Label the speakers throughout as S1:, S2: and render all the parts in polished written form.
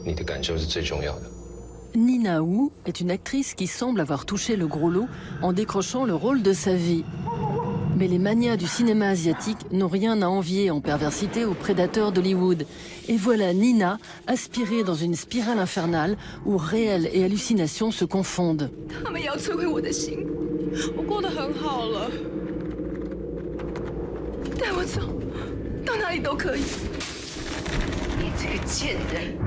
S1: 你的感受是最重要的。
S2: Nina Wu est une actrice qui semble avoir touché le gros lot en décrochant le rôle de sa vie. Mais les manias du cinéma asiatique n'ont rien à envier en perversité aux prédateurs d'Hollywood. Et voilà Nina aspirée dans une spirale infernale où réel et hallucination se confondent.
S3: 他们要摧毁我的心，我过得很好了，带我走，到哪里都可以。你这个贱人！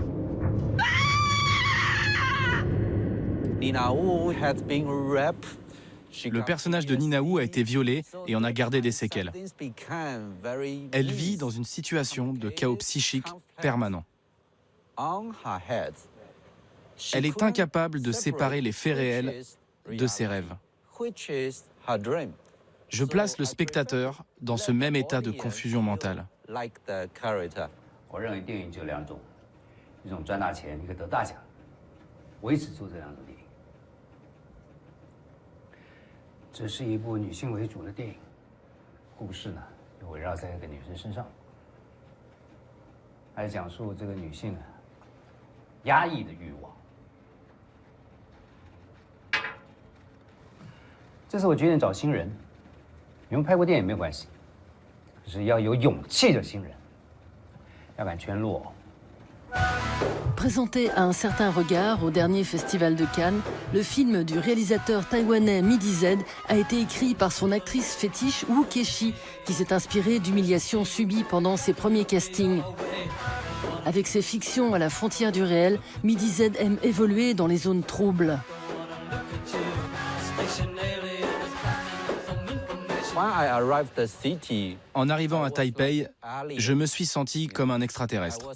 S4: Nina Wu has been raped.
S5: Le personnage de Nina Wu a été violé et en a gardé des séquelles. Elle vit dans une situation de chaos psychique permanent. Elle est incapable de séparer les faits réels de ses rêves. Je place le spectateur dans ce même état de confusion mentale.
S6: 我认为电影就两种，一种赚大钱，一个得大奖。我一直做这两种电影。这是一部女性为主的电影，故事呢又围绕在一个女生身上，来讲述这个女性呢压抑的欲望。这次我决定找新人，你们拍过电影没有关系，可是要有勇气的新人。 要敢全裸。
S2: Présenté à un certain regard au dernier festival de Cannes, le film du réalisateur taïwanais Midi Z a été écrit par son actrice fétiche Wu Keishi, qui s'est inspirée d'humiliations subies pendant ses premiers castings. Avec ses fictions à la frontière du réel, Midi Z aime évoluer dans les zones troubles.
S5: En arrivant à Taipei, je me suis senti comme un extraterrestre.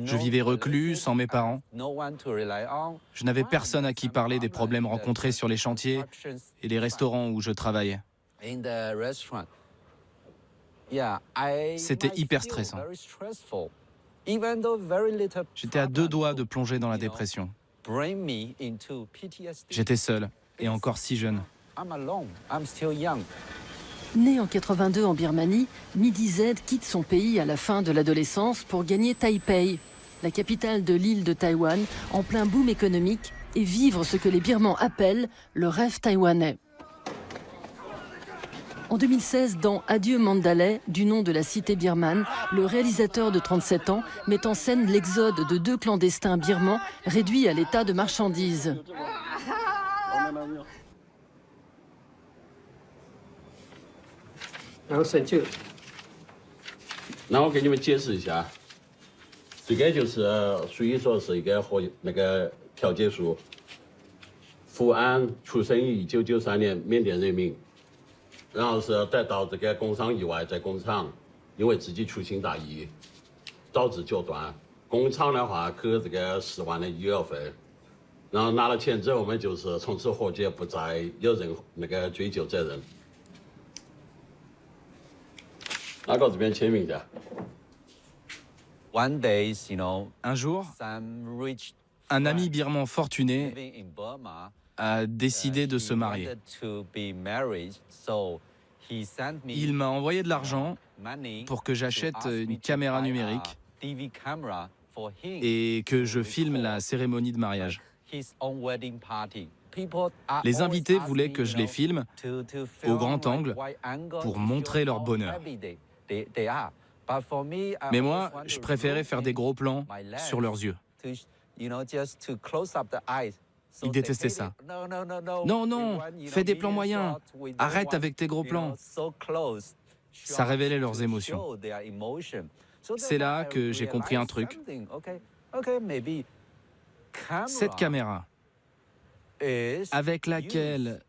S5: Je vivais reclus, sans mes parents. Je n'avais personne à qui parler des problèmes rencontrés sur les chantiers et les restaurants où je travaillais. C'était hyper stressant. J'étais à deux doigts de plonger dans la dépression. J'étais seul et encore si jeune.
S2: Né en 82 en Birmanie, Midi Z quitte son pays à la fin de l'adolescence pour gagner Taipei, la capitale de l'île de Taïwan, en plein boom économique, et vivre ce que les Birmans appellent le rêve taïwanais. En 2016, dans Adieu Mandalay, du nom de la cité birmane, le réalisateur de 37 ans met en scène l'exode de deux clandestins birmans réduits à l'état de marchandises. «
S7: 那我给你们解释一下，这个就是属于说是一个和那个调解书。福安出生于1993年缅甸人民，然后是得到这个工伤意外，在工厂因为自己粗心大意，导致脚断。工厂的话给这个10万的医药费，然后拿了钱之后，我们就是从此和解，不再有任何那个追究责任。” 哪个这边签名的？
S5: Un jour, un ami birman fortuné a décidé de se marier. Il m'a envoyé de l'argent pour que j'achète une caméra numérique et que je filme la cérémonie de mariage. Les invités voulaient que je les filme au grand angle pour montrer leur bonheur. Mais moi, je préférais faire des gros plans sur leurs yeux. Ils détestaient ça. Non, non, fais des plans moyens. Arrête avec tes gros plans. Ça révélait leurs émotions. C'est là que j'ai compris un truc. Cette caméra, avec laquelle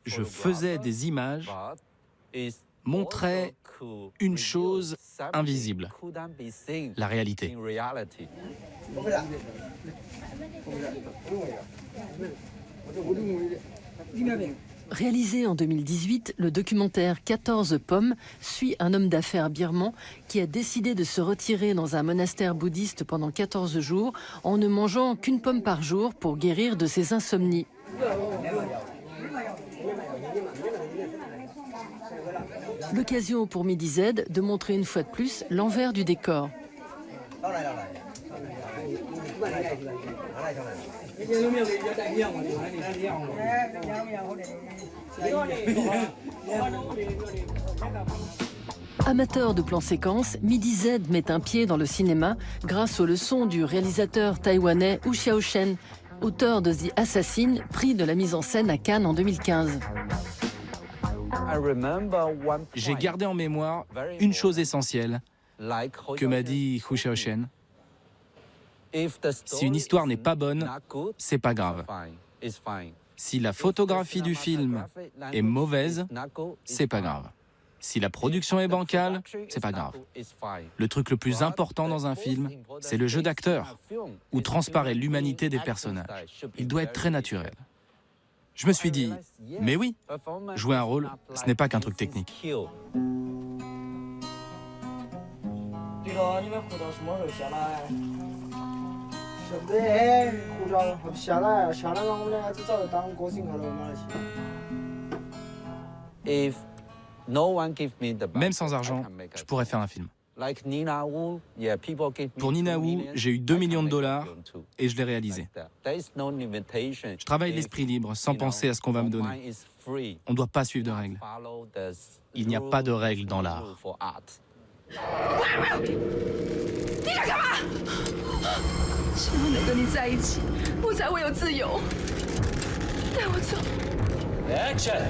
S5: je faisais des images, montrait une chose invisible, la réalité.
S2: Réalisé en 2018, le documentaire 14 pommes suit un homme d'affaires birman qui a décidé de se retirer dans un monastère bouddhiste pendant 14 jours en ne mangeant qu'une pomme par jour pour guérir de ses insomnies. L'occasion pour Midi Z de montrer une fois de plus l'envers du décor. Amateur de plans séquences, Midi Z met un pied dans le cinéma grâce aux leçons du réalisateur taïwanais Hu Xiaoshen, auteur de The Assassin, prix de la mise en scène à Cannes en 2015.
S5: J'ai gardé en mémoire une chose essentielle que m'a dit Hu Xiaoshen. Si une histoire n'est pas bonne, c'est pas grave. Si la photographie du film est mauvaise, c'est pas grave. Si la production est bancale, c'est pas grave. Le truc le plus important dans un film, c'est le jeu d'acteur, où transparaît l'humanité des personnages. Il doit être très naturel. Je me suis dit, mais oui, jouer un rôle, ce n'est pas qu'un truc technique.
S1: 对了，你们护照什么时候下来？晓不得，护照还不下来，下来了我们两个就早就当歌星去了，马来西亚。
S5: Même sans argent, je pourrais faire un film. Pour Nina Wu, j'ai eu 2 millions de dollars et je l'ai réalisé. Je travaille l'esprit libre sans penser à ce qu'on va me donner. On ne doit pas suivre de règles. Il n'y a pas de règles dans l'art.
S3: 你想干嘛？希望能跟你在一起，我才会有自由。带我走。
S8: Action!